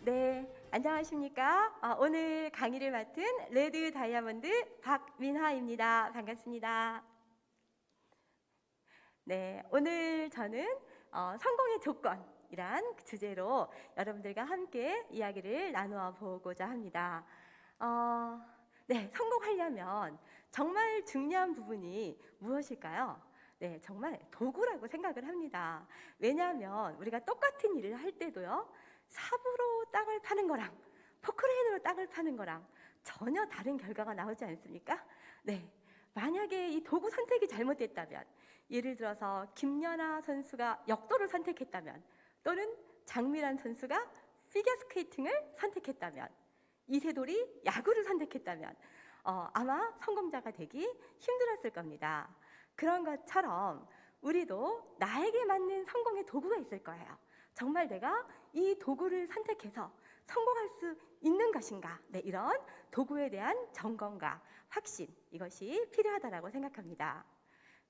네, 안녕하십니까? 오늘 강의를 맡은 레드 다이아몬드 박민화입니다. 반갑습니다. 네, 오늘 저는 성공의 조건이란 주제로 여러분들과 함께 이야기를 나누어 보고자 합니다. 네, 성공하려면 정말 중요한 부분이 무엇일까요? 네, 정말 도구라고 생각을 합니다. 왜냐하면 우리가 똑같은 일을 할 때도요, 삽으로 땅을 파는 거랑 포크레인으로 땅을 파는 거랑 전혀 다른 결과가 나오지 않습니까? 네, 만약에 이 도구 선택이 잘못됐다면, 예를 들어서 김연아 선수가 역도를 선택했다면, 또는 장미란 선수가 피겨스케이팅을 선택했다면, 이세돌이 야구를 선택했다면 아마 성공자가 되기 힘들었을 겁니다. 그런 것처럼 우리도 나에게 맞는 성공의 도구가 있을 거예요. 정말 내가 이 도구를 선택해서 성공할 수 있는 것인가? 네, 이런 도구에 대한 점검과 확신, 이것이 필요하다고 생각합니다.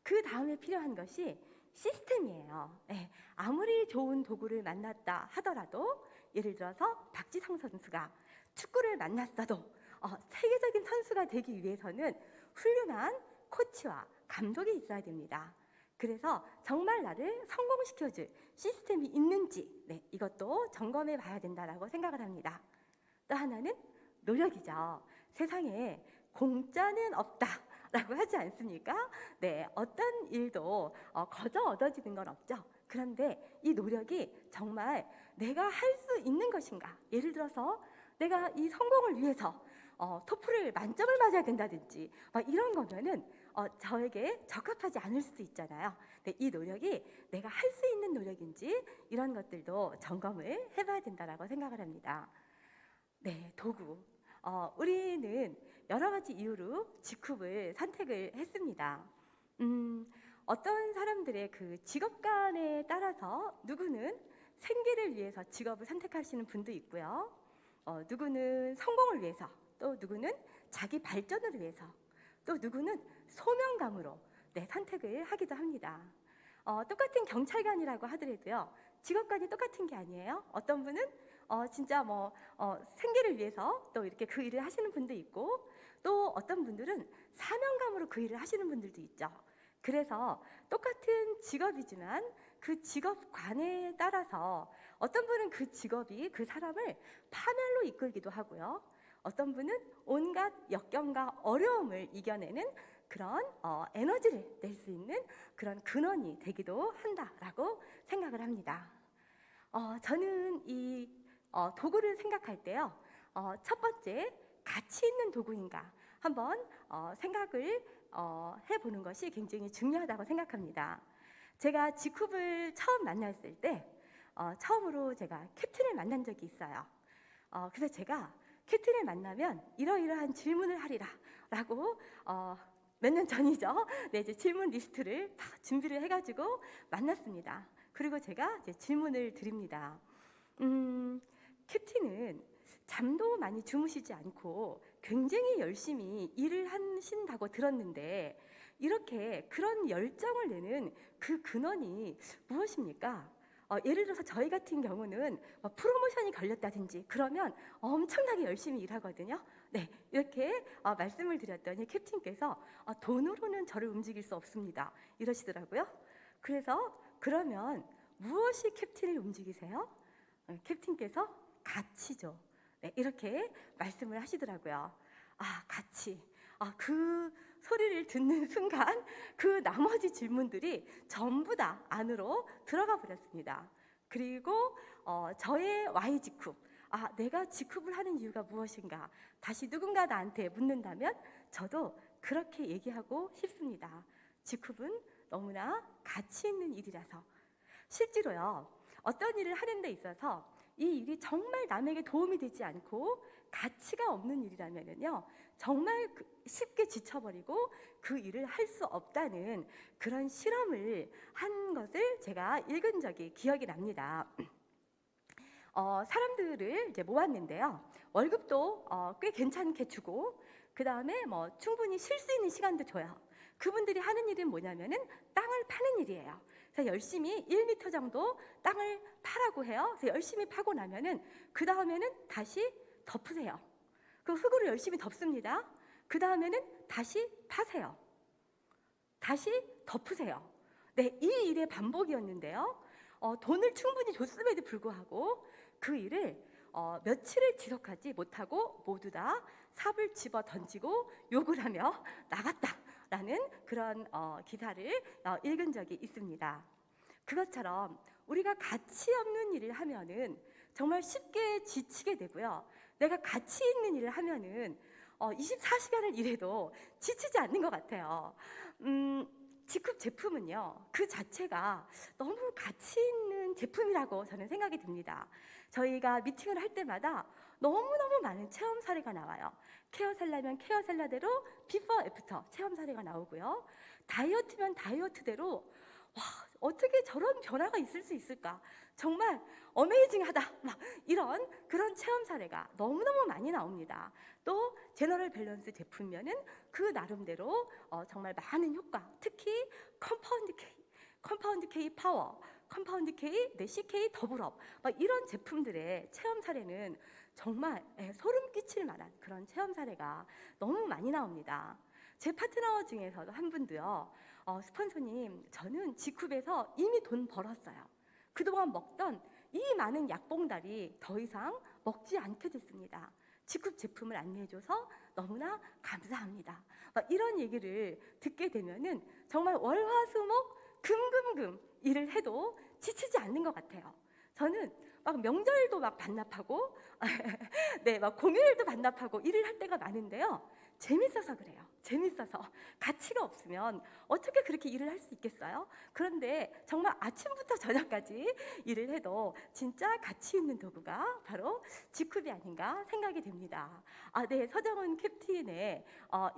그 다음에 필요한 것이 시스템이에요. 네, 아무리 좋은 도구를 만났다 하더라도, 예를 들어서 박지성 선수가 축구를 만났어도 세계적인 선수가 되기 위해서는 훌륭한 코치와 감독이 있어야 됩니다. 그래서 정말 나를 성공시켜줄 시스템이 있는지, 네, 이것도 점검해 봐야 된다고 생각을 합니다. 또 하나는 노력이죠. 세상에 공짜는 없다라고 하지 않습니까? 네, 어떤 일도 거저 얻어지는 건 없죠. 그런데 이 노력이 정말 내가 할 수 있는 것인가? 예를 들어서 내가 이 성공을 위해서 토플을 만점을 맞아야 된다든지 이런 거면은 저에게 적합하지 않을 수도 있잖아요. 근데 이 노력이 내가 할 수 있는 노력인지, 이런 것들도 점검을 해봐야 된다고 생각을 합니다. 네, 도구. 우리는 여러 가지 이유로 직업을 선택을 했습니다. 어떤 사람들의 그 직업관에 따라서 누구는 생계를 위해서 직업을 선택하시는 분도 있고요. 누구는 성공을 위해서, 또 누구는 자기 발전을 위해서, 또 누구는 소명감으로, 네, 선택을 하기도 합니다. 똑같은 경찰관이라고 하더라도요, 직업관이 똑같은 게 아니에요. 어떤 분은 진짜 생계를 위해서 또 이렇게 그 일을 하시는 분도 있고, 또 어떤 분들은 사명감으로 그 일을 하시는 분들도 있죠. 그래서 똑같은 직업이지만 그 직업관에 따라서 어떤 분은 그 직업이 그 사람을 파멸로 이끌기도 하고요. 어떤 분은 온갖 역경과 어려움을 이겨내는 그런 에너지를 낼 수 있는 그런 근원이 되기도 한다라고 생각을 합니다. 저는 이 도구를 생각할 때요, 첫 번째, 가치 있는 도구인가 한번 생각을 해보는 것이 굉장히 중요하다고 생각합니다. 제가 직후를 처음 만났을 때 처음으로 제가 캡틴을 만난 적이 있어요. 그래서 제가 캡틴을 만나면 이러이러한 질문을 하리라 라고 몇 년 전이죠. 네, 이제 질문 리스트를 다 준비를 해가지고 만났습니다. 그리고 제가 이제 질문을 드립니다. 캡틴은 잠도 많이 주무시지 않고 굉장히 열심히 일을 하신다고 들었는데, 이렇게 그런 열정을 내는 그 근원이 무엇입니까? 예를 들어서 저희 같은 경우는 프로모션이 걸렸다든지 그러면 엄청나게 열심히 일하거든요. 네, 이렇게 말씀을 드렸더니 캡틴께서 돈으로는 저를 움직일 수 없습니다, 이러시더라고요. 그래서 그러면 무엇이 캡틴을 움직이세요? 캡틴께서 가치죠. 네, 이렇게 말씀을 하시더라고요. 가치. 그 소리를 듣는 순간 그 나머지 질문들이 전부 다 안으로 들어가 버렸습니다. 그리고 저의 Y 직업, 내가 직업을 하는 이유가 무엇인가 다시 누군가 나한테 묻는다면 저도 그렇게 얘기하고 싶습니다. 직업은 너무나 가치 있는 일이라서. 실제로요, 어떤 일을 하는 데 있어서 이 일이 정말 남에게 도움이 되지 않고 가치가 없는 일이라면요, 정말 쉽게 지쳐버리고 그 일을 할 수 없다는 그런 실험을 한 것을 제가 읽은 적이 기억이 납니다. 사람들을 이제 모았는데요, 월급도 꽤 괜찮게 주고, 그 다음에 충분히 쉴 수 있는 시간도 줘요. 그분들이 하는 일은 뭐냐면은 땅을 파는 일이에요. 그래서 열심히 1m 정도 땅을 파라고 해요. 그래서 열심히 파고 나면은 그 다음에는 다시 덮으세요. 그 흙으로 열심히 덮습니다. 그 다음에는 다시 파세요. 다시 덮으세요. 네, 이 일의 반복이었는데요. 돈을 충분히 줬음에도 불구하고 그 일을 며칠을 지속하지 못하고 모두 다 삽을 집어 던지고 욕을 하며 나갔다라는 그런 기사를 읽은 적이 있습니다. 그것처럼 우리가 가치 없는 일을 하면은 정말 쉽게 지치게 되고요. 내가 가치 있는 일을 하면은 24시간을 일해도 지치지 않는 것 같아요. 직급 제품은요, 그 자체가 너무 가치 있는 제품이라고 저는 생각이 듭니다. 저희가 미팅을 할 때마다 너무너무 많은 체험 사례가 나와요. 케어 셀라면 케어 셀라대로 비포 애프터 체험 사례가 나오고요. 다이어트면 다이어트대로 와, 어떻게 저런 변화가 있을 수 있을까? 정말 어메이징하다. 막 이런 그런 체험 사례가 너무너무 많이 나옵니다. 또 제너럴 밸런스 제품면은 그 나름대로 정말 많은 효과, 특히 컴파운드 K 파워, 컴파운드 K, CK 더블업 이런 제품들의 체험 사례는 정말 소름 끼칠 만한 그런 체험 사례가 너무 많이 나옵니다. 제 파트너 중에서도 한 분도요. 스폰서님, 저는 지쿱에서 이미 돈 벌었어요. 그동안 먹던 이 많은 약봉다리 더 이상 먹지 않게 됐습니다. 지쿱 제품을 안내해줘서 너무나 감사합니다. 이런 얘기를 듣게 되면은 정말 월화수목 금금금 일을 해도 지치지 않는 것 같아요. 저는 막 명절도 막 반납하고 네, 막 공휴일도 반납하고 일을 할 때가 많은데요. 재밌어서 그래요. 재밌어서. 가치가 없으면 어떻게 그렇게 일을 할 수 있겠어요? 그런데 정말 아침부터 저녁까지 일을 해도 진짜 가치 있는 도구가 바로 지쿱이 아닌가 생각이 됩니다. 네, 서정은 캡틴의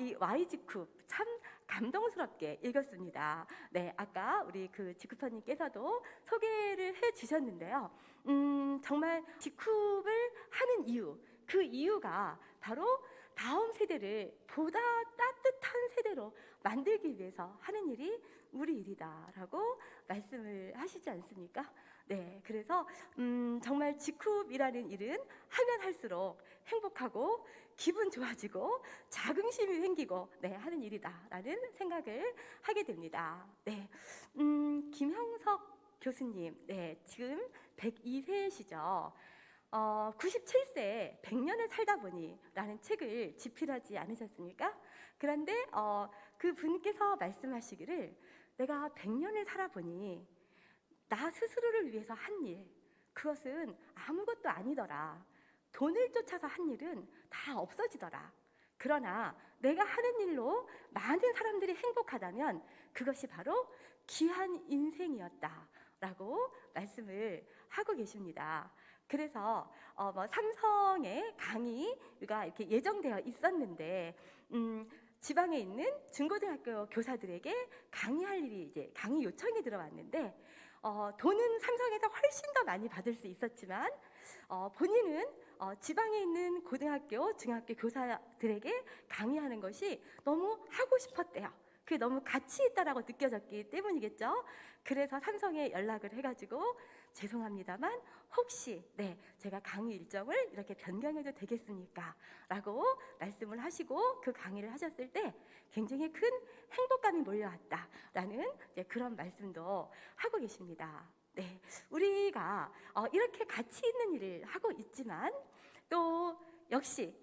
이 Y 지쿱 참 감동스럽게 읽었습니다. 네, 아까 우리 그 지쿠퍼님께서도 소개를 해주셨는데요. 정말 지쿱을 하는 이유, 그 이유가 바로 다음 세대를 보다 따뜻한 세대로 만들기 위해서 하는 일이 우리 일이다라고 말씀을 하시지 않습니까? 네, 그래서 정말 지쿱이라는 일은 하면 할수록 행복하고 기분 좋아지고 자긍심이 생기고 네, 하는 일이다라는 생각을 하게 됩니다. 네, 김형석 교수님, 네, 지금 102세시죠. 97세 100년을 살다 보니 라는 책을 집필하지 않으셨습니까? 그런데 그 분께서 말씀하시기를 내가 100년을 살아보니 나 스스로를 위해서 한 일, 그것은 아무것도 아니더라. 돈을 쫓아서 한 일은 다 없어지더라. 그러나 내가 하는 일로 많은 사람들이 행복하다면 그것이 바로 귀한 인생이었다라고 말씀을 하고 계십니다. 그래서 삼성의 강의가 이렇게 예정되어 있었는데 지방에 있는 중고등학교 교사들에게 강의할 일이 이제 강의 요청이 들어왔는데 돈은 삼성에서 훨씬 더 많이 받을 수 있었지만 본인은 지방에 있는 고등학교, 중학교 교사들에게 강의하는 것이 너무 하고 싶었대요. 그게 너무 가치 있다라고 느껴졌기 때문이겠죠. 그래서 삼성에 연락을 해가지고 죄송합니다만 혹시 제가 강의 일정을 이렇게 변경해도 되겠습니까? 라고 말씀을 하시고 그 강의를 하셨을 때 굉장히 큰 행복감이 몰려왔다라는 그런 말씀도 하고 계십니다. 네, 우리가 이렇게 가치 있는 일을 하고 있지만 또 역시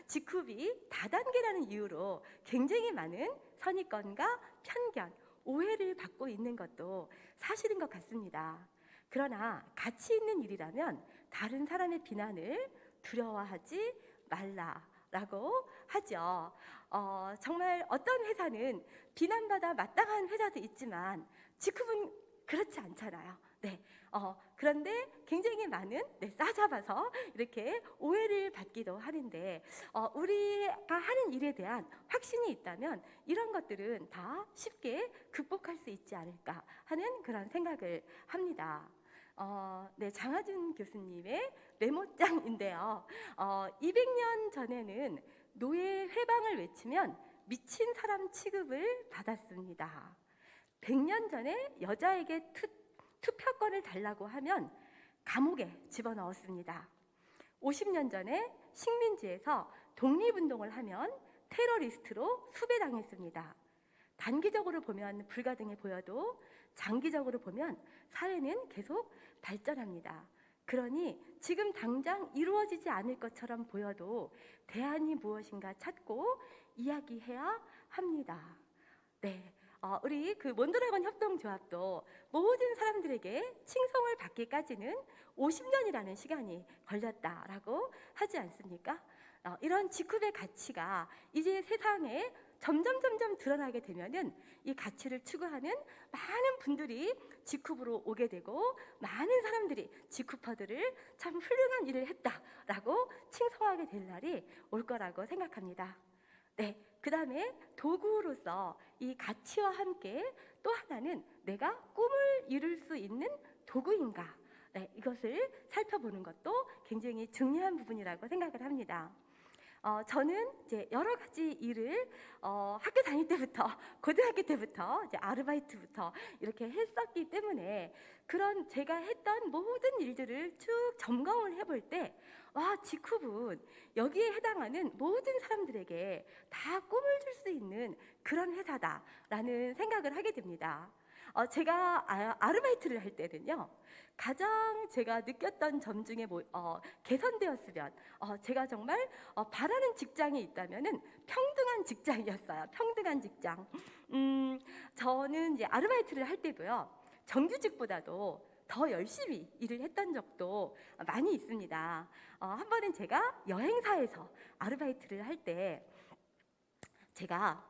지쿱이 다단계라는 이유로 굉장히 많은 선입견과 편견, 오해를 받고 있는 것도 사실인 것 같습니다. 그러나 가치 있는 일이라면 다른 사람의 비난을 두려워하지 말라라고 하죠. 정말 어떤 회사는 비난받아 마땅한 회사도 있지만 지쿱은 그렇지 않잖아요. 네. 그런데 굉장히 많은 싸잡아서 이렇게 오해를 받기도 하는데 우리가 하는 일에 대한 확신이 있다면 이런 것들은 다 쉽게 극복할 수 있지 않을까 하는 그런 생각을 합니다. 네, 장하준 교수님의 메모장인데요. 200년 전에는 노예 해방을 외치면 미친 사람 취급을 받았습니다. 100년 전에 여자에게 투표권을 달라고 하면 감옥에 집어넣었습니다. 50년 전에 식민지에서 독립운동을 하면 테러리스트로 수배당했습니다. 단기적으로 보면 불가능해 보여도 장기적으로 보면 사회는 계속 발전합니다. 그러니 지금 당장 이루어지지 않을 것처럼 보여도 대안이 무엇인가 찾고 이야기해야 합니다. 네, 우리 그 몬드래곤 협동조합도 모든 사람들에게 칭송을 받기까지는 50년이라는 시간이 걸렸다라고 하지 않습니까? 이런 직급의 가치가 이제 세상에 점점 드러나게 되면은 이 가치를 추구하는 많은 분들이 직급으로 오게 되고 많은 사람들이 직급퍼들을 참 훌륭한 일을 했다라고 칭송하게 될 날이 올 거라고 생각합니다. 네, 그 다음에 도구로서 이 가치와 함께 또 하나는 내가 꿈을 이룰 수 있는 도구인가? 네, 이것을 살펴보는 것도 굉장히 중요한 부분이라고 생각을 합니다. 저는 이제 여러 가지 일을 학교 다닐 때부터 고등학교 때부터 이제 아르바이트부터 이렇게 했었기 때문에 그런 제가 했던 모든 일들을 쭉 점검을 해볼 때 와, 지쿠분 여기에 해당하는 모든 사람들에게 다 꿈을 줄 수 있는 그런 회사다라는 생각을 하게 됩니다. 제가 아르바이트를 할 때는요, 가장 제가 느꼈던 점 중에 개선되었으면 제가 정말 바라는 직장이 있다면은 평등한 직장이었어요. 평등한 직장. 저는 이제 아르바이트를 할 때도요, 정규직보다도 더 열심히 일을 했던 적도 많이 있습니다. 한 번은 제가 여행사에서 아르바이트를 할 때 제가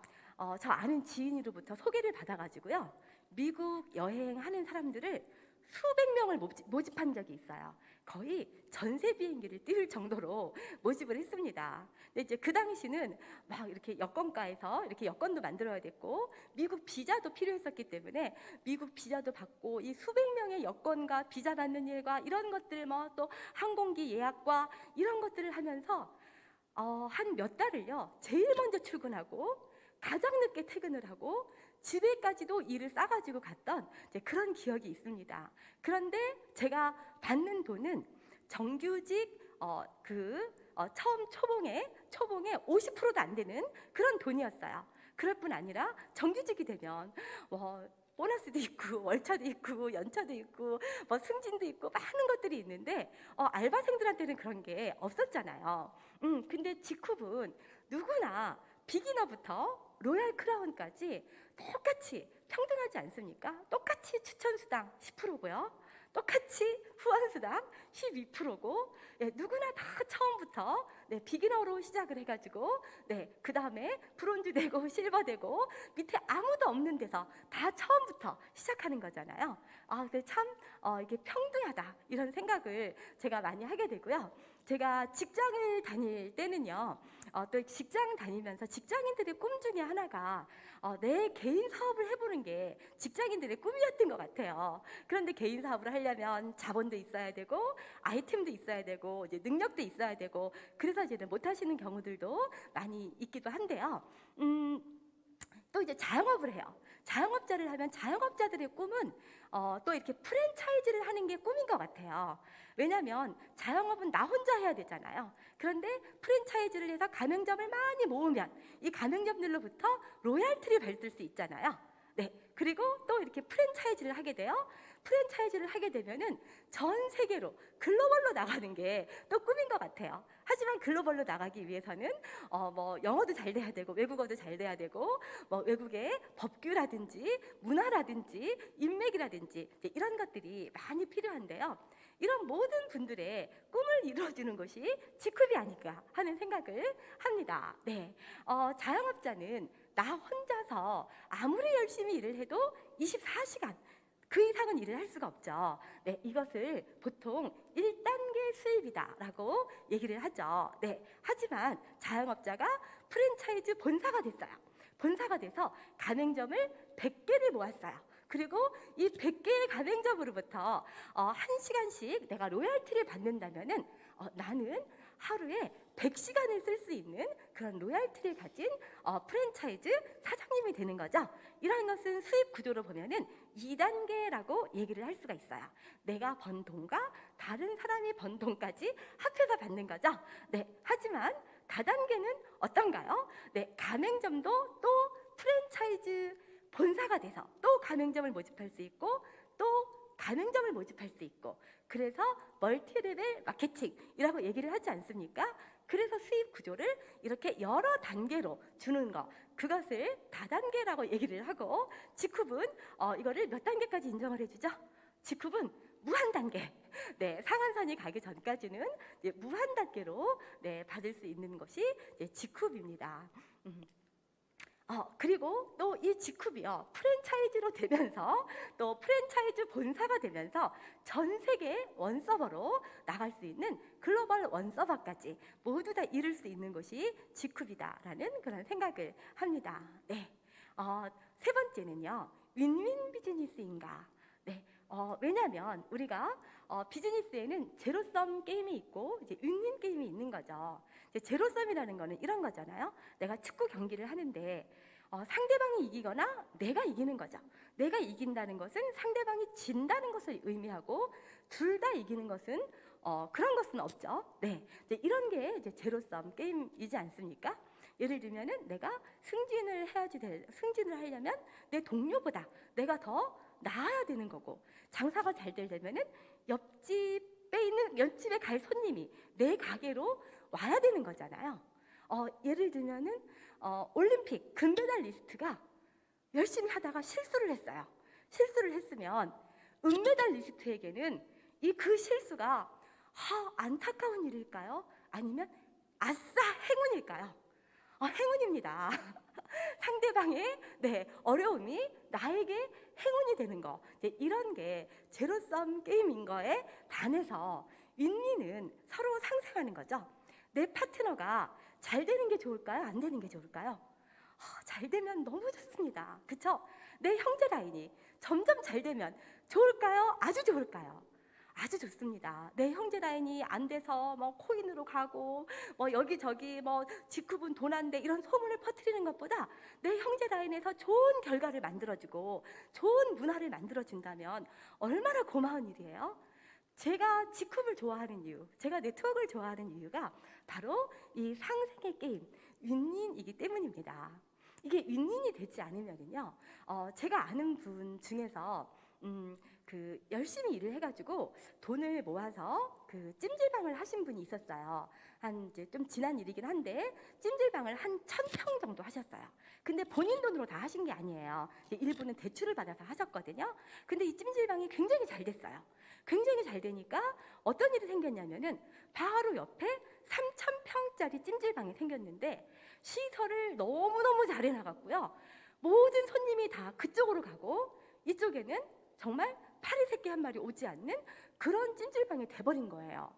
저 아는 지인으로부터 소개를 받아가지고요, 미국 여행하는 사람들을 수백 명을 모집한 적이 있어요. 거의 전세 비행기를 띄울 정도로 모집을 했습니다. 근데 이제 그 당시는 막 이렇게 여권과에서 이렇게 여권도 만들어야 됐고 미국 비자도 필요했었기 때문에 미국 비자도 받고 이 수백 명의 여권과 비자 받는 일과 이런 것들 뭐 또 항공기 예약과 이런 것들을 하면서 한 몇 달을요, 제일 먼저 출근하고 가장 늦게 퇴근을 하고 집에까지도 일을 싸가지고 갔던 그런 기억이 있습니다. 그런데 제가 받는 돈은 정규직 처음 초봉의 50%도 안 되는 그런 돈이었어요. 그럴 뿐 아니라 정규직이 되면 보너스도 있고 월차도 있고 연차도 있고 승진도 있고 많은 것들이 있는데 알바생들한테는 그런 게 없었잖아요. 근데 직급은 누구나 비기너부터 로얄 크라운까지 똑같이 평등하지 않습니까? 똑같이 추천수당 10%고요. 똑같이 후원수당 12%고 누구나 다 처음부터 비기너로 시작을 해가지고 그 다음에 브론즈 되고 실버 되고 밑에 아무도 없는 데서 다 처음부터 시작하는 거잖아요. 근데 참 이게 평등하다 이런 생각을 제가 많이 하게 되고요. 제가 직장을 다닐 때는요, 또 직장 다니면서 직장인들의 꿈 중에 하나가 내 개인 사업을 해보는 게 직장인들의 꿈이었던 것 같아요. 그런데 개인 사업을 하려면 자본도 있어야 되고 아이템도 있어야 되고 이제 능력도 있어야 되고 그래서 이제 못 하시는 경우들도 많이 있기도 한데요. 또 이제 자영업을 해요. 자영업자를 하면 자영업자들의 꿈은 또 이렇게 프랜차이즈를 하는 게 꿈인 것 같아요. 왜냐하면 자영업은 나 혼자 해야 되잖아요. 그런데 프랜차이즈를 해서 가맹점을 많이 모으면 이 가맹점들로부터 로얄티를 받을 수 있잖아요. 그리고 또 이렇게 프랜차이즈를 하게 돼요. 프랜차이즈를 하게 되면은 전 세계로 글로벌로 나가는 게 또 꿈인 것 같아요. 하지만 글로벌로 나가기 위해서는 영어도 잘 돼야 되고 외국어도 잘 돼야 되고 외국의 법규라든지 문화라든지 인맥이라든지 이런 것들이 많이 필요한데요. 이런 모든 분들의 꿈을 이루어주는 것이 직급이 아닐까 하는 생각을 합니다. 자영업자는 나 혼자서 아무리 열심히 일을 해도 24시간 그 이상은 일을 할 수가 없죠. 이것을 보통 1단계 수입이다라고 얘기를 하죠. 하지만 자영업자가 프랜차이즈 본사가 됐어요. 본사가 돼서 가맹점을 100개를 모았어요. 그리고 이 100개의 가맹점으로부터 1시간씩 내가 로열티를 받는다면은 나는 하루에 100시간을 쓸 수 있는 그런 로열티를 가진 프랜차이즈 사장님이 되는 거죠. 이러한 것은 수입 구조로 보면은 2단계라고 얘기를 할 수가 있어요. 내가 번 돈과 다른 사람이 번 돈까지 합해서 받는 거죠. 네, 하지만 다단계는 어떤가요? 네, 가맹점도 또 프랜차이즈 본사가 돼서 또 가맹점을 모집할 수 있고 또 가맹점을 모집할 수 있고, 그래서 멀티레벨 마케팅이라고 얘기를 하지 않습니까? 그래서 수입 구조를 이렇게 여러 단계로 주는 거, 그것을 다단계라고 얘기를 하고, 직급은 이거를 몇 단계까지 인정을 해주죠? 직급은 무한 단계. 네, 상한선이 가기 전까지는 무한 단계로 받을 수 있는 것이 직급입니다. 그리고 또 이 직급이요, 프랜차이즈로 되면서 또 프랜차이즈 본사가 되면서 전 세계 원서버로 나갈 수 있는 글로벌 원서버까지 모두 다 이룰 수 있는 것이 직급이다라는 그런 생각을 합니다. 네, 세 번째는요, 윈윈 비즈니스인가? 네, 왜냐하면 우리가 비즈니스에는 제로섬 게임이 있고 이제 윈윈 게임이 있는 거죠. 이제 제로섬이라는 거는 이런 거잖아요. 내가 축구 경기를 하는데 상대방이 이기거나 내가 이기는 거죠. 내가 이긴다는 것은 상대방이 진다는 것을 의미하고, 둘 다 이기는 것은 그런 것은 없죠. 네, 이제 이런 게 이제 제로섬 게임이지 않습니까? 예를 들면은 내가 승진을 하려면 내 동료보다 내가 더 나아야 되는 거고, 장사가 잘 되려면은 옆집에 갈 손님이 내 가게로 와야 되는 거잖아요. 예를 들면은 올림픽 금메달리스트가 열심히 하다가 실수를 했어요. 실수를 했으면 은메달리스트에게는 그 실수가 안타까운 일일까요? 아니면 아싸 행운일까요? 행운입니다. 상대방의 어려움이 나에게 행운이 되는 거, 이런 게 제로섬 게임인 거에 반해서 윈윈은 서로 상생하는 거죠. 내 파트너가 잘 되는 게 좋을까요? 안 되는 게 좋을까요? 잘 되면 너무 좋습니다. 그쵸? 내 형제 라인이 점점 잘 되면 좋을까요? 아주 좋을까요? 아주 좋습니다. 내 형제 라인이 안 돼서 뭐 코인으로 가고 뭐 여기저기 뭐 직급은 돈 안 돼 이런 소문을 퍼뜨리는 것보다 내 형제 라인에서 좋은 결과를 만들어주고 좋은 문화를 만들어준다면 얼마나 고마운 일이에요. 제가 직급을 좋아하는 이유, 제가 네트워크를 좋아하는 이유가 바로 이 상생의 게임, 윈윈이기 때문입니다. 이게 윈윈이 되지 않으면요, 제가 아는 분 중에서 열심히 일을 해가지고 돈을 모아서 찜질방을 하신 분이 있었어요. 한 이제 좀 지난 일이긴 한데 찜질방을 한 1,000평 정도 하셨어요. 근데 본인 돈으로 다 하신 게 아니에요. 일부는 대출을 받아서 하셨거든요. 근데 이 찜질방이 굉장히 잘 됐어요. 굉장히 잘 되니까 어떤 일이 생겼냐면은 바로 옆에 3,000평짜리 찜질방이 생겼는데 시설을 너무너무 잘 해나갔고요. 모든 손님이 다 그쪽으로 가고 이쪽에는 정말 파리 새끼 한 마리 오지 않는 그런 찜질방이 돼버린 거예요.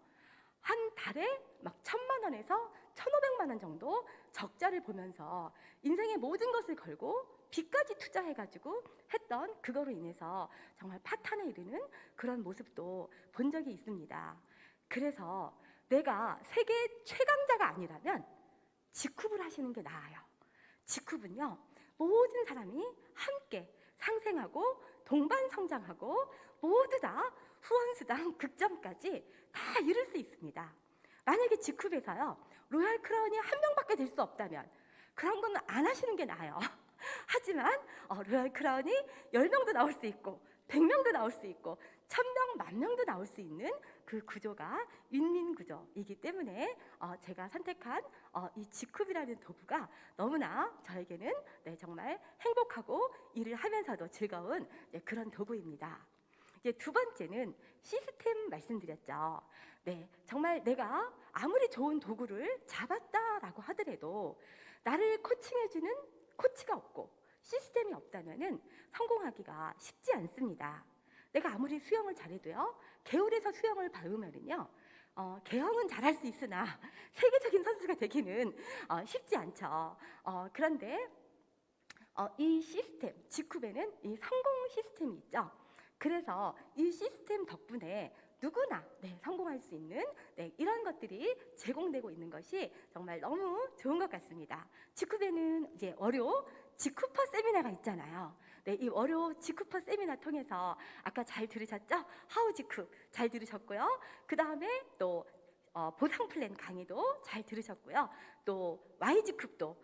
한 달에 막 1,000만 원에서 1,500만 원 정도 적자를 보면서 인생의 모든 것을 걸고 빚까지 투자해가지고 했던 그거로 인해서 정말 파탄에 이르는 그런 모습도 본 적이 있습니다. 그래서 내가 세계 최강자가 아니라면 직급을 하시는 게 나아요. 직급은요, 모든 사람이 함께 상생하고 동반 성장하고 모두 다 후원수당 극점까지 다 이룰 수 있습니다. 만약에 직급에서요, 로얄 크라운이 한 명밖에 될 수 없다면 그런 건 안 하시는 게 나아요. 하지만 로얄 크라운이 10명도 나올 수 있고 100명도 나올 수 있고 1,000명, 10,000명도 나올 수 있는 그 구조가 윈윈 구조이기 때문에 제가 선택한 이 직급이라는 도구가 너무나 저에게는 정말 행복하고 일을 하면서도 즐거운 그런 도구입니다. 이제 두 번째는 시스템 말씀드렸죠. 정말 내가 아무리 좋은 도구를 잡았다라고 하더라도 나를 코칭해주는 코치가 없고 시스템이 없다면은 성공하기가 쉽지 않습니다. 내가 아무리 수영을 잘해도요, 개울에서 수영을 배우면은요, 개영은 잘할 수 있으나 세계적인 선수가 되기는 쉽지 않죠. 그런데 이 시스템, 직후에는 이 성공 시스템이 있죠. 그래서 이 시스템 덕분에 누구나 성공할 수 있는 이런 것들이 제공되고 있는 것이 정말 너무 좋은 것 같습니다. 직후배는 이제 월요 직후퍼 세미나가 있잖아요. 이 월요 직후퍼 세미나 통해서 아까 잘 들으셨죠? 하우 직후 잘 들으셨고요. 그 다음에 또 보상 플랜 강의도 잘 들으셨고요. 또 Y 직후도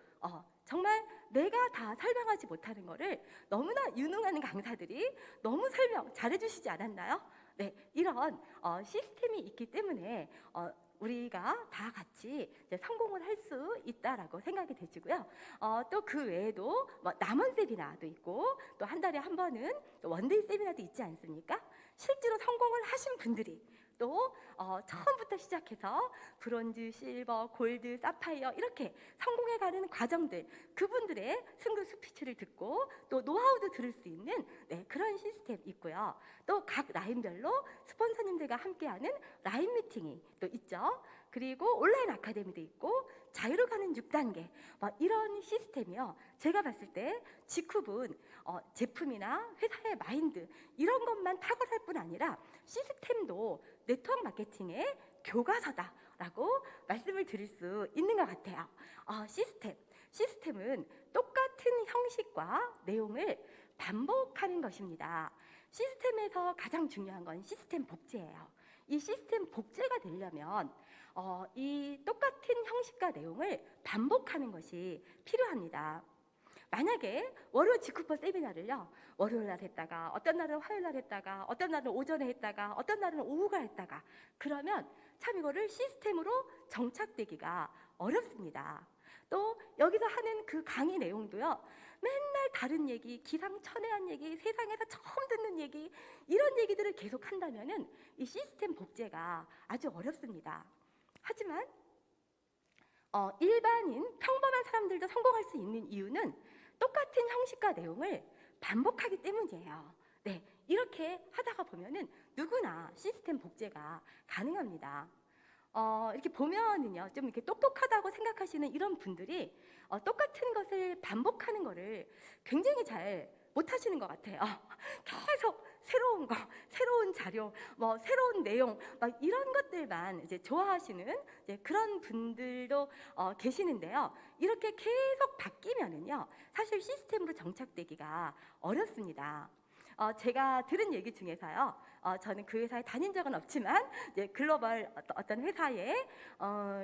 정말 내가 다 설명하지 못하는 거를 너무나 유능한 강사들이 너무 설명 잘해주시지 않았나요? 이런 시스템이 있기 때문에 우리가 다 같이 이제 성공을 할 수 있다라고 생각이 되시고요. 또 그 외에도 뭐 남원 세미나도 있고 또 한 달에 한 번은 또 원데이 세미나도 있지 않습니까? 실제로 성공을 하신 분들이 또 처음부터 시작해서 브론즈, 실버, 골드, 사파이어 이렇게 성공해가는 과정들, 그분들의 승부 스피치를 듣고 또 노하우도 들을 수 있는 그런 시스템 있고요. 또 각 라인별로 스폰서님들과 함께하는 라인 미팅이 또 있죠. 그리고 온라인 아카데미도 있고 자유로 가는 6단계 이런 시스템이요. 제가 봤을 때 직후분 제품이나 회사의 마인드 이런 것만 탁월할 뿐 아니라 시스템도 네트워크 마케팅의 교과서다라고 말씀을 드릴 수 있는 것 같아요. 시스템은 똑같은 형식과 내용을 반복하는 것입니다. 시스템에서 가장 중요한 건 시스템 복제예요. 이 시스템 복제가 되려면 이 똑같은 형식과 내용을 반복하는 것이 필요합니다. 만약에 월요 직후퍼 세미나를요, 월요일 날 했다가 어떤 날은 화요일 날 했다가 어떤 날은 오전에 했다가 어떤 날은 오후가 했다가 그러면 참 이거를 시스템으로 정착되기가 어렵습니다. 또 여기서 하는 그 강의 내용도요, 맨날 다른 얘기, 기상천외한 얘기, 세상에서 처음 듣는 얘기 이런 얘기들을 계속 한다면은 이 시스템 복제가 아주 어렵습니다. 하지만 일반인 평범한 사람들도 성공할 수 있는 이유는 똑같은 형식과 내용을 반복하기 때문이에요. 이렇게 하다가 보면은 누구나 시스템 복제가 가능합니다. 이렇게 보면은요, 좀 이렇게 똑똑하다고 생각하시는 이런 분들이 똑같은 것을 반복하는 거를 굉장히 잘 못하시는 것 같아요. 계속 새로운 거, 새로운 자료, 뭐 새로운 내용, 막 이런 것들만 이제 좋아하시는 이제 그런 분들도 계시는데요. 이렇게 계속 바뀌면은요, 사실 시스템으로 정착되기가 어렵습니다. 제가 들은 얘기 중에서요, 저는 그 회사에 다닌 적은 없지만 이제 글로벌 어떤 회사의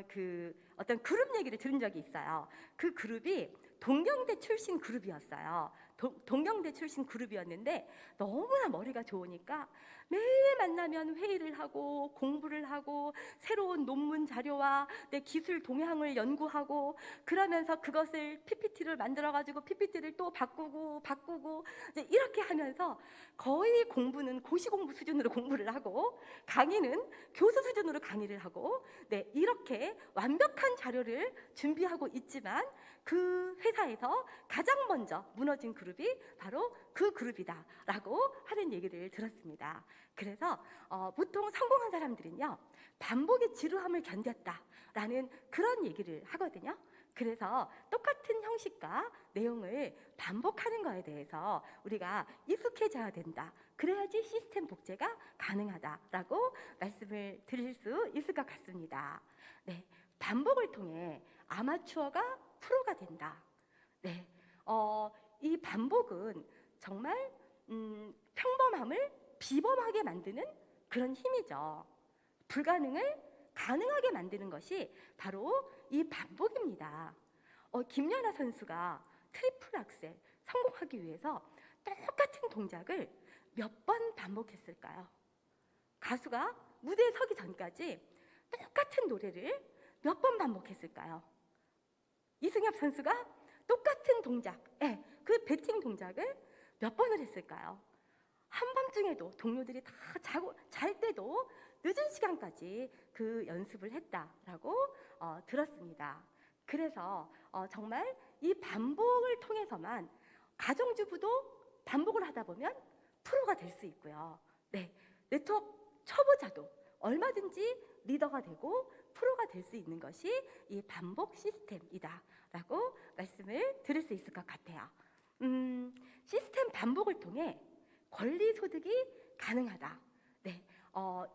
그 어떤 그룹 얘기를 들은 적이 있어요. 그 그룹이 동경대 출신 그룹이었어요. 동경대 출신 그룹이었는데 너무나 머리가 좋으니까 매일 만나면 회의를 하고 공부를 하고 새로운 논문 자료와 내 기술 동향을 연구하고 그러면서 그것을 PPT를 만들어가지고 PPT를 또 바꾸고 이제 이렇게 하면서 거의 공부는 고시공부 수준으로 공부를 하고 강의는 교수 수준으로 강의를 하고 이렇게 완벽한 자료를 준비하고 있지만 그 회사에서 가장 먼저 무너진 그룹이 바로 그 그룹이다라고 하는 얘기를 들었습니다. 그래서 보통 성공한 사람들은요, 반복의 지루함을 견뎠다라는 그런 얘기를 하거든요. 그래서 똑같은 형식과 내용을 반복하는 거에 대해서 우리가 익숙해져야 된다. 그래야지 시스템 복제가 가능하다라고 말씀을 드릴 수 있을 것 같습니다. 반복을 통해 아마추어가 프로가 된다. 이 반복은 정말 평범함을 비범하게 만드는 그런 힘이죠. 불가능을 가능하게 만드는 것이 바로 이 반복입니다. 김연아 선수가 트리플 악셀 성공하기 위해서 똑같은 동작을 몇 번 반복했을까요? 가수가 무대에 서기 전까지 똑같은 노래를 몇 번 반복했을까요? 이승엽 선수가 똑같은 동작, 그 배팅 동작을 몇 번을 했을까요? 한밤중에도 동료들이 다 잘 때도 늦은 시간까지 그 연습을 했다라고 들었습니다. 그래서 정말 이 반복을 통해서만 가정주부도 반복을 하다 보면 프로가 될 수 있고요. 네트워크 초보자도 얼마든지 리더가 되고 프로가 될 수 있는 것이 이 반복 시스템이다라고 말씀을 드릴 수 있을 것 같아요. 시스템 반복을 통해 권리 소득이 가능하다.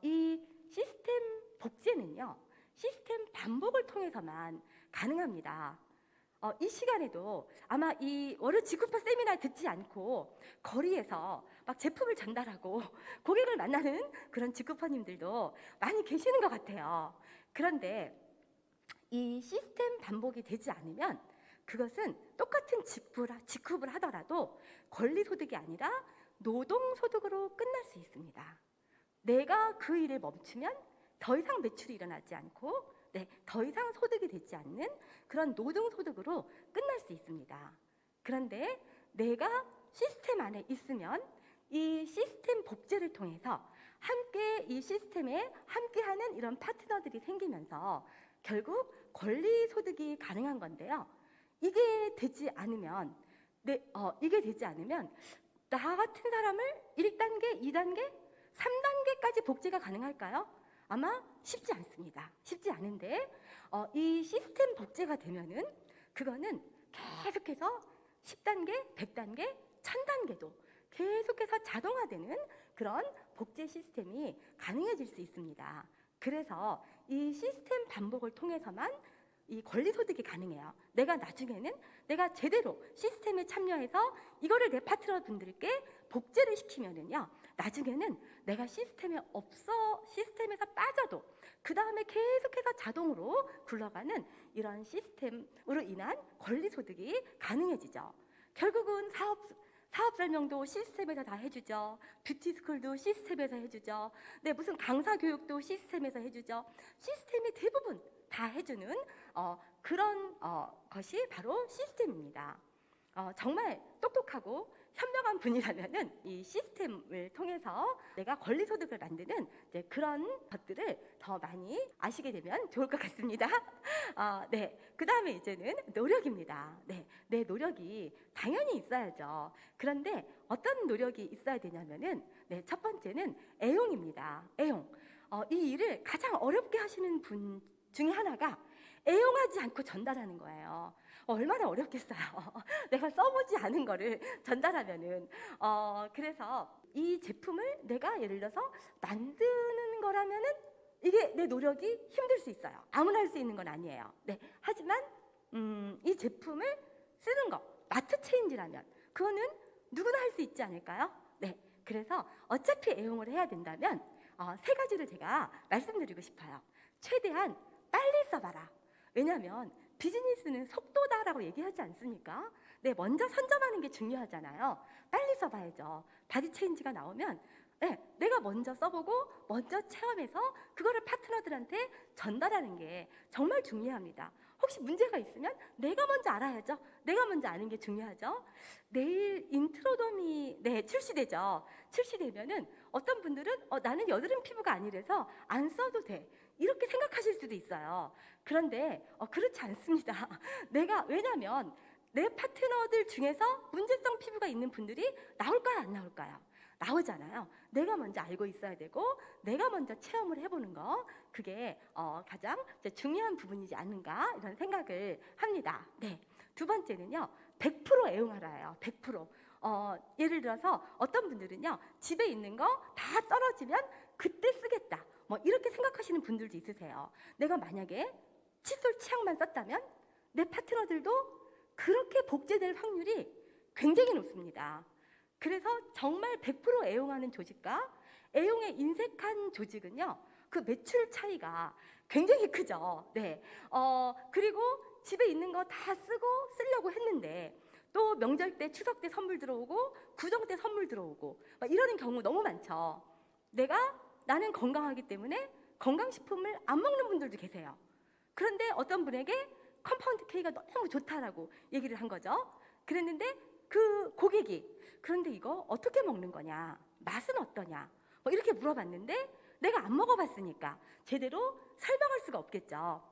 이 시스템 복제는요, 시스템 반복을 통해서만 가능합니다. 이 시간에도 아마 이 월요 직구파 세미나 듣지 않고 거리에서 막 제품을 전달하고 고객을 만나는 그런 직구파님들도 많이 계시는 것 같아요. 그런데 이 시스템 반복이 되지 않으면 그것은 똑같은 직급을 하더라도 권리소득이 아니라 노동소득으로 끝날 수 있습니다. 내가 그 일을 멈추면 더 이상 매출이 일어나지 않고 더 이상 소득이 되지 않는 그런 노동소득으로 끝날 수 있습니다. 그런데 내가 시스템 안에 있으면 이 시스템 복제를 통해서 함께 이 시스템에 함께하는 이런 파트너들이 생기면서 결국 권리소득이 가능한 건데요. 이게 되지 않으면 나 같은 사람을 1단계, 2단계, 3단계까지 복제가 가능할까요? 아마 쉽지 않습니다. 쉽지 않은데 이 시스템 복제가 되면은 그거는 계속해서 10단계, 100단계, 1000단계도 계속해서 자동화되는 그런 복제 시스템이 가능해질 수 있습니다. 그래서 이 시스템 반복을 통해서만 이 권리소득이 가능해요. 내가 나중에는 내가 제대로 시스템에 참여해서 이거를 내 파트너 분들께 복제를 시키면은요, 나중에는 내가 시스템에서 빠져도 그 다음에 계속해서 자동으로 굴러가는 이런 시스템으로 인한 권리소득이 가능해지죠. 결국은 사업 설명도 시스템에서 다 해주죠. 뷰티스쿨도 시스템에서 해주죠. 무슨 강사 교육도 시스템에서 해주죠. 시스템이 대부분 다 해주는 그런 것이 바로 시스템입니다. 정말 똑똑하고 현명한 분이라면은 이 시스템을 통해서 내가 권리소득을 만드는 그런 것들을 더 많이 아시게 되면 좋을 것 같습니다. 그 다음에 이제는 노력입니다. 내 노력이 당연히 있어야죠. 그런데 어떤 노력이 있어야 되냐면은 첫 번째는 애용입니다. 애용. 이 일을 가장 어렵게 하시는 분 중에 하나가 애용하지 않고 전달하는 거예요. 얼마나 어렵겠어요. 내가 써보지 않은 거를 전달하면은. 그래서 이 제품을 내가 예를 들어서 만드는 거라면은 이게 내 노력이 힘들 수 있어요. 아무나 할 수 있는 건 아니에요. 하지만 이 제품을 쓰는 거, 마트 체인지라면 그거는 누구나 할 수 있지 않을까요? 그래서 어차피 애용을 해야 된다면 3가지를 제가 말씀드리고 싶어요. 최대한 빨리 써봐라. 왜냐하면 비즈니스는 속도다라고 얘기하지 않습니까? 먼저 선점하는 게 중요하잖아요. 빨리 써봐야죠. 바디 체인지가 나오면 내가 먼저 써보고 먼저 체험해서 그거를 파트너들한테 전달하는 게 정말 중요합니다. 혹시 문제가 있으면 내가 먼저 알아야죠. 내가 먼저 아는 게 중요하죠. 내일 인트로돔이 출시되죠. 출시되면은 어떤 분들은 나는 여드름 피부가 아니라서 안 써도 돼. 이렇게 생각하실 수도 있어요. 그런데 그렇지 않습니다. 왜냐면 내 파트너들 중에서 문제성 피부가 있는 분들이 나올까요, 안 나올까요? 나오잖아요. 내가 먼저 알고 있어야 되고 내가 먼저 체험을 해보는 거, 그게 가장 중요한 부분이지 않는가 이런 생각을 합니다. 두 번째는요, 100% 애용하라예요. 100%. 예를 들어서 어떤 분들은요, 집에 있는 거 다 떨어지면 그때 쓰겠다, 이렇게 생각하시는 분들도 있으세요. 내가 만약에 칫솔 치약만 썼다면 내 파트너들도 그렇게 복제될 확률이 굉장히 높습니다. 그래서 정말 100% 애용하는 조직과 애용에 인색한 조직은요, 그 매출 차이가 굉장히 크죠. 그리고 집에 있는 거 다 쓰려고 했는데 또 명절 때, 추석 때 선물 들어오고 구정 때 선물 들어오고 이러는 경우 너무 많죠. 나는 건강하기 때문에 건강식품을 안 먹는 분들도 계세요. 그런데 어떤 분에게 컴파운드 K가 너무 좋다라고 얘기를 한 거죠. 그랬는데 그 고객이 그런데 이거 어떻게 먹는 거냐, 맛은 어떠냐, 이렇게 물어봤는데 내가 안 먹어봤으니까 제대로 설명할 수가 없겠죠.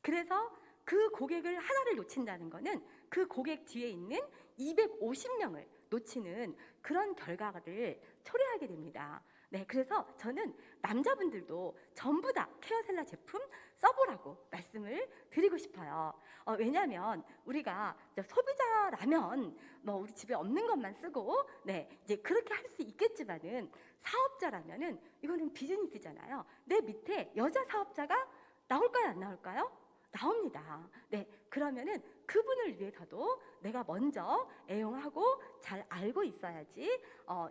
그래서 그 고객을 하나를 놓친다는 거는 그 고객 뒤에 있는 250명을 놓치는 그런 결과를 초래하게 됩니다. 네, 그래서 저는 남자분들도 전부 다 케어셀라 제품 써보라고 말씀을 드리고 싶어요. 왜냐하면 우리가 이제 소비자라면 뭐 우리 집에 없는 것만 쓰고 네, 이제 그렇게 할 수 있겠지만은 사업자라면은 이거는 비즈니스잖아요. 내 밑에 여자 사업자가 나올까요, 안 나올까요? 나옵니다. 네, 그러면은 그분을 위해서도 내가 먼저 애용하고 잘 알고 있어야지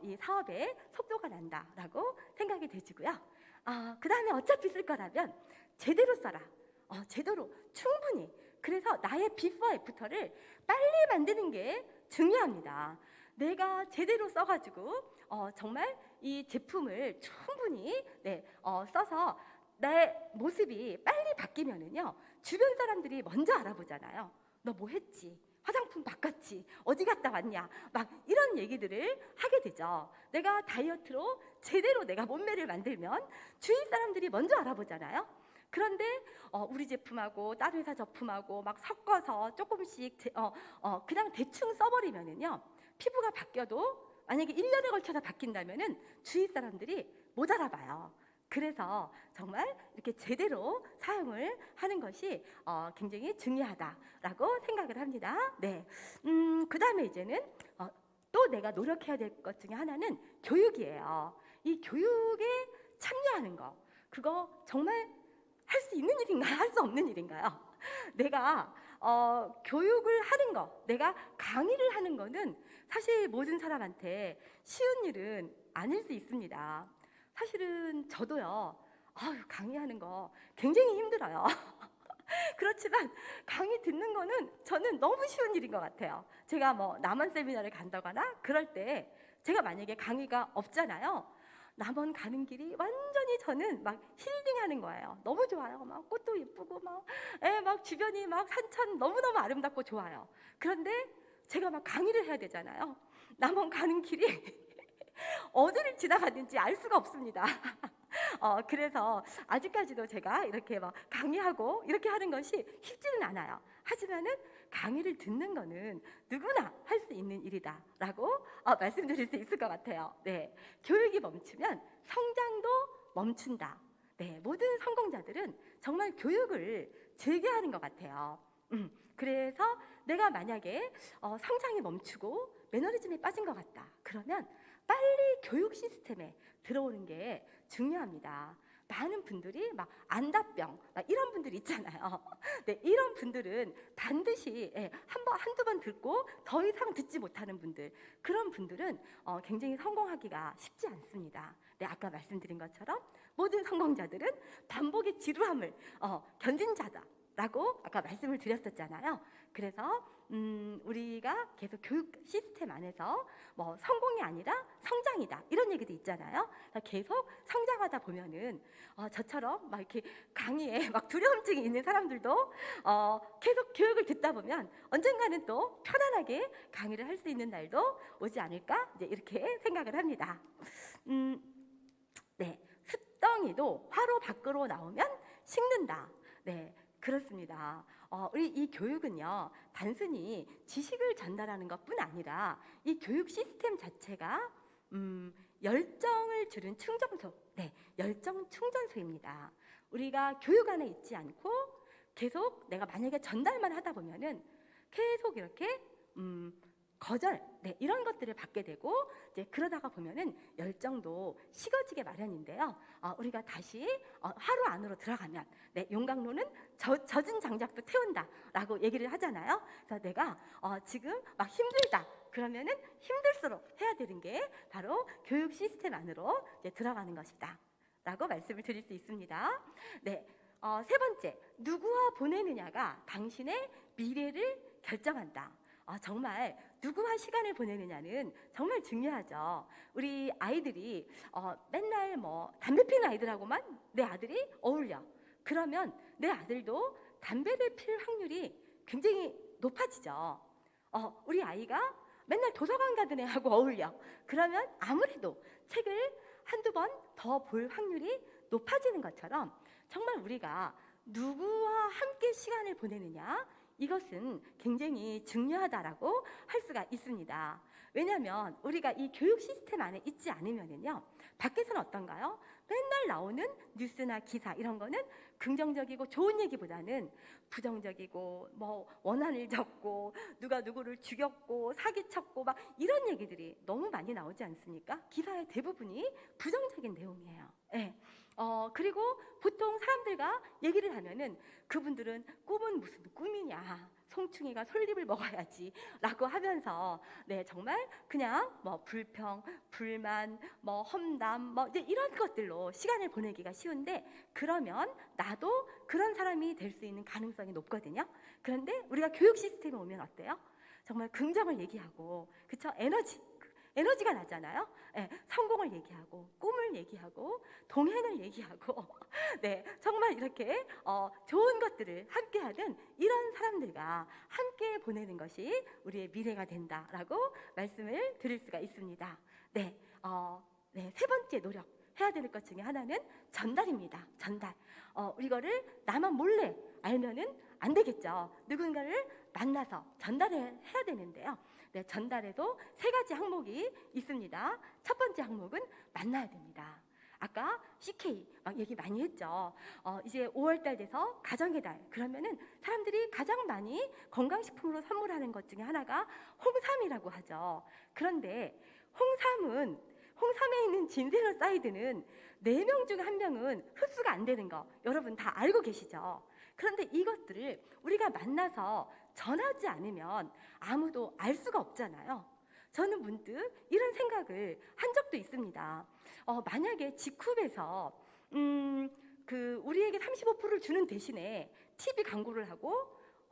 이 사업에 속도가 난다라고 생각이 되지고요. 그 다음에 어차피 쓸 거라면 제대로 써라. 제대로 충분히. 그래서 나의 비포 애프터를 빨리 만드는 게 중요합니다. 내가 제대로 써가지고 정말 이 제품을 충분히 써서 내 모습이 빨리 바뀌면은요, 주변 사람들이 먼저 알아보잖아요. 너 뭐 했지? 화장품 바꿨지? 어디 갔다 왔냐? 막 이런 얘기들을 하게 되죠. 내가 다이어트로 제대로 내가 몸매를 만들면 주위 사람들이 먼저 알아보잖아요. 그런데 우리 제품하고 다른 회사 제품하고 막 섞어서 조금씩 그냥 대충 써버리면은요, 피부가 바뀌어도 만약에 1년에 걸쳐서 바뀐다면은 주위 사람들이 못 알아봐요. 그래서 정말 이렇게 제대로 사용을 하는 것이 굉장히 중요하다라고 생각을 합니다. 네, 그 다음에 이제는 또 내가 노력해야 될 것 중에 하나는 교육이에요. 이 교육에 참여하는 거, 그거 정말 할 수 있는 일인가요? 할 수 없는 일인가요? 내가 교육을 하는 거, 내가 강의를 하는 거는 사실 모든 사람한테 쉬운 일은 아닐 수 있습니다. 사실은 저도요, 강의하는 거 굉장히 힘들어요. 그렇지만 강의 듣는 거는 저는 너무 쉬운 일인 것 같아요. 제가 뭐 남원 세미나를 간다거나 그럴 때 제가 만약에 강의가 없잖아요. 남원 가는 길이 완전히 저는 막 힐링하는 거예요. 너무 좋아요. 막 꽃도 예쁘고 막 주변이 막 산천 너무너무 아름답고 좋아요. 그런데 제가 막 강의를 해야 되잖아요. 남원 가는 길이 어디를 지나갔는지 알 수가 없습니다. 그래서 아직까지도 제가 이렇게 막 강의하고 이렇게 하는 것이 쉽지는 않아요. 하지만은 강의를 듣는 거는 누구나 할 수 있는 일이다라고 말씀드릴 수 있을 것 같아요. 네, 교육이 멈추면 성장도 멈춘다. 네, 모든 성공자들은 정말 교육을 즐겨하는 것 같아요. 그래서 내가 만약에 성장이 멈추고 매너리즘에 빠진 것 같다. 그러면 빨리 교육 시스템에 들어오는 게 중요합니다. 많은 분들이 막 안다병 이런 분들이 있잖아요. 네, 이런 분들은 반드시 한두 번 듣고 더 이상 듣지 못하는 분들, 그런 분들은 굉장히 성공하기가 쉽지 않습니다. 네, 아까 말씀드린 것처럼 모든 성공자들은 반복의 지루함을 견딘 자다라고 아까 말씀을 드렸었잖아요. 그래서 우리가 계속 교육 시스템 안에서 뭐 성공이 아니라 성장이다 이런 얘기도 있잖아요. 계속 성장하다 보면은 저처럼 막 이렇게 강의에 막 두려움증이 있는 사람들도 계속 교육을 듣다 보면 언젠가는 또 편안하게 강의를 할 수 있는 날도 오지 않을까, 이제 이렇게 생각을 합니다. 네, 숯덩이도 화로 밖으로 나오면 식는다. 네, 그렇습니다. 우리 이 교육은요, 단순히 지식을 전달하는 것뿐 아니라 이 교육 시스템 자체가 열정을 주는 충전소, 네, 열정 충전소입니다. 우리가 교육 안에 있지 않고 계속 내가 만약에 전달만 하다 보면은 계속 이렇게 거절, 네, 이런 것들을 받게 되고 이제 그러다가 보면은 열정도 식어지게 마련인데요. 우리가 다시 하루 안으로 들어가면, 네, 용광로는 젖은 장작도 태운다라고 얘기를 하잖아요. 그래서 내가 지금 막 힘들다. 그러면은 힘들수록 해야 되는 게 바로 교육 시스템 안으로 이제 들어가는 것이다라고 말씀을 드릴 수 있습니다. 네, 세 번째, 누구와 보내느냐가 당신의 미래를 결정한다. 정말 누구와 시간을 보내느냐는 정말 중요하죠. 우리 아이들이 맨날 뭐 담배 피는 아이들하고만 내 아들이 어울려. 그러면 내 아들도 담배를 필 확률이 굉장히 높아지죠. 우리 아이가 맨날 도서관 가던 애하고 어울려. 그러면 아무래도 책을 한두 번 더 볼 확률이 높아지는 것처럼 정말 우리가 누구와 함께 시간을 보내느냐, 이것은 굉장히 중요하다라고 할 수가 있습니다. 왜냐하면 우리가 이 교육 시스템 안에 있지 않으면요, 밖에서는 어떤가요? 맨날 나오는 뉴스나 기사 이런 거는 긍정적이고 좋은 얘기보다는 부정적이고 뭐 원한을 적고 누가 누구를 죽였고 사기쳤고 막 이런 얘기들이 너무 많이 나오지 않습니까? 기사의 대부분이 부정적인 내용이에요. 예. 그리고 보통 사람들과 얘기를 하면은 그분들은 꿈은 무슨 꿈이냐, 송충이가 솔잎을 먹어야지 라고 하면서 네, 정말 그냥 뭐 불평, 불만, 뭐 험담 뭐 이제 이런 것들로 시간을 보내기가 쉬운데, 그러면 나도 그런 사람이 될 수 있는 가능성이 높거든요. 그런데 우리가 교육 시스템에 오면 어때요? 정말 긍정을 얘기하고, 그쵸? 에너지가 나잖아요. 네, 성공을 얘기하고 꿈을 얘기하고 동행을 얘기하고 네, 정말 이렇게 좋은 것들을 함께하는 이런 사람들과 함께 보내는 것이 우리의 미래가 된다라고 말씀을 드릴 수가 있습니다. 네, 세 번째 노력 해야 될 것 중에 하나는 전달입니다. 전달. 이거를 나만 몰래 알면은 안 되겠죠. 누군가를 만나서 전달을 해야 되는데요. 네, 전달에도 세 가지 항목이 있습니다. 첫 번째 항목은 만나야 됩니다. 아까 CK 막 얘기 많이 했죠. 이제 5월달 돼서 가정의 달, 그러면은 사람들이 가장 많이 건강식품으로 선물하는 것 중에 하나가 홍삼이라고 하죠. 그런데 홍삼에 있는 진세노사이드는 4명 중에 1명은 흡수가 안 되는 거 여러분 다 알고 계시죠? 그런데 이것들을 우리가 만나서 전하지 않으면 아무도 알 수가 없잖아요. 저는 문득 이런 생각을 한 적도 있습니다. 만약에 직후에서 우리에게 35%를 주는 대신에 TV 광고를 하고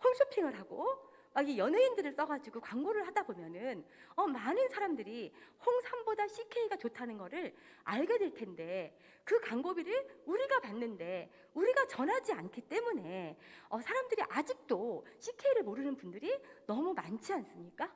홈쇼핑을 하고 막 이 연예인들을 써가지고 광고를 하다 보면은 많은 사람들이 홍삼보다 CK가 좋다는 거를 알게 될 텐데, 그 광고비를 우리가 받는데 우리가 전하지 않기 때문에 사람들이 아직도 CK를 모르는 분들이 너무 많지 않습니까?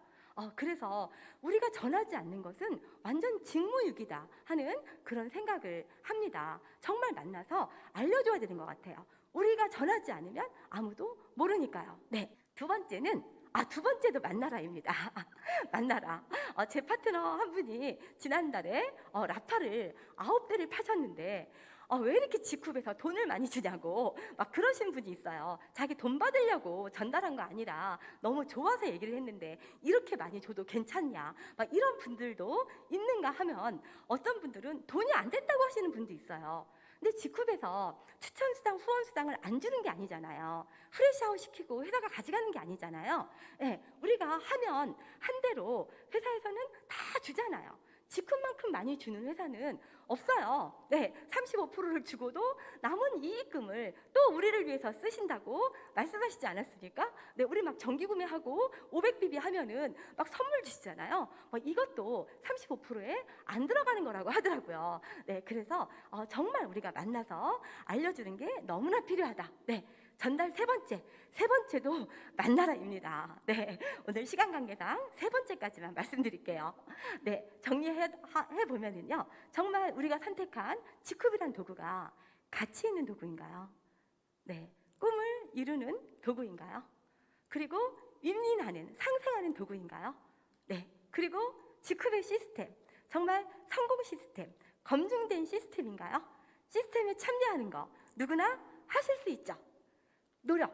그래서 우리가 전하지 않는 것은 완전 직무유기다 하는 그런 생각을 합니다. 정말 만나서 알려줘야 되는 것 같아요. 우리가 전하지 않으면 아무도 모르니까요. 네, 두 번째도 만나라입니다. 만나라. 제 파트너 한 분이 지난달에 라파를 9대를 파셨는데 왜 이렇게 직후에서 돈을 많이 주냐고 막 그러신 분이 있어요. 자기 돈 받으려고 전달한 거 아니라 너무 좋아서 얘기를 했는데 이렇게 많이 줘도 괜찮냐, 막 이런 분들도 있는가 하면, 어떤 분들은 돈이 안 됐다고 하시는 분도 있어요. 근데 직후에서 추천수당, 후원수당을 안 주는 게 아니잖아요. 프레시아웃 시키고 회사가 가져가는 게 아니잖아요. 네, 우리가 하면 한 대로 회사에서는 다 주잖아요. 직후만큼 많이 주는 회사는 없어요. 네, 35%를 주고도 남은 이익금을 또 우리를 위해서 쓰신다고 말씀하시지 않았습니까? 네, 우리 막 정기구매하고 500BB 하면은 막 선물 주시잖아요. 이것도 35%에 안 들어가는 거라고 하더라고요. 네, 그래서 정말 우리가 만나서 알려주는 게 너무나 필요하다. 네, 전달 세 번째도 만나라입니다. 네, 오늘 시간 관계상 세 번째까지만 말씀드릴게요. 네, 정리해 보면은요, 정말 우리가 선택한 직후비란 도구가 가치 있는 도구인가요? 네, 꿈을 이루는 도구인가요? 그리고 윈윈하는, 상생하는 도구인가요? 네, 그리고 직후비 시스템, 정말 성공 시스템, 검증된 시스템인가요? 시스템에 참여하는 거 누구나 하실 수 있죠. 노력,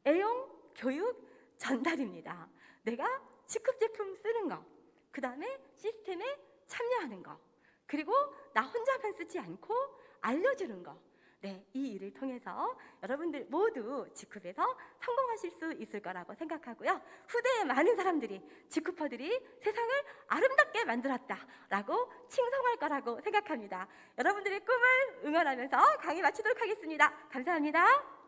애용, 교육, 전달입니다. 내가 직급 제품 쓰는 거, 그 다음에 시스템에 참여하는 거, 그리고 나 혼자만 쓰지 않고 알려주는 거. 네, 이 일을 통해서 여러분들 모두 직급에서 성공하실 수 있을 거라고 생각하고요. 후대에 많은 사람들이, 직급퍼들이 세상을 아름답게 만들었다라고 칭송할 거라고 생각합니다. 여러분들의 꿈을 응원하면서 강의 마치도록 하겠습니다. 감사합니다.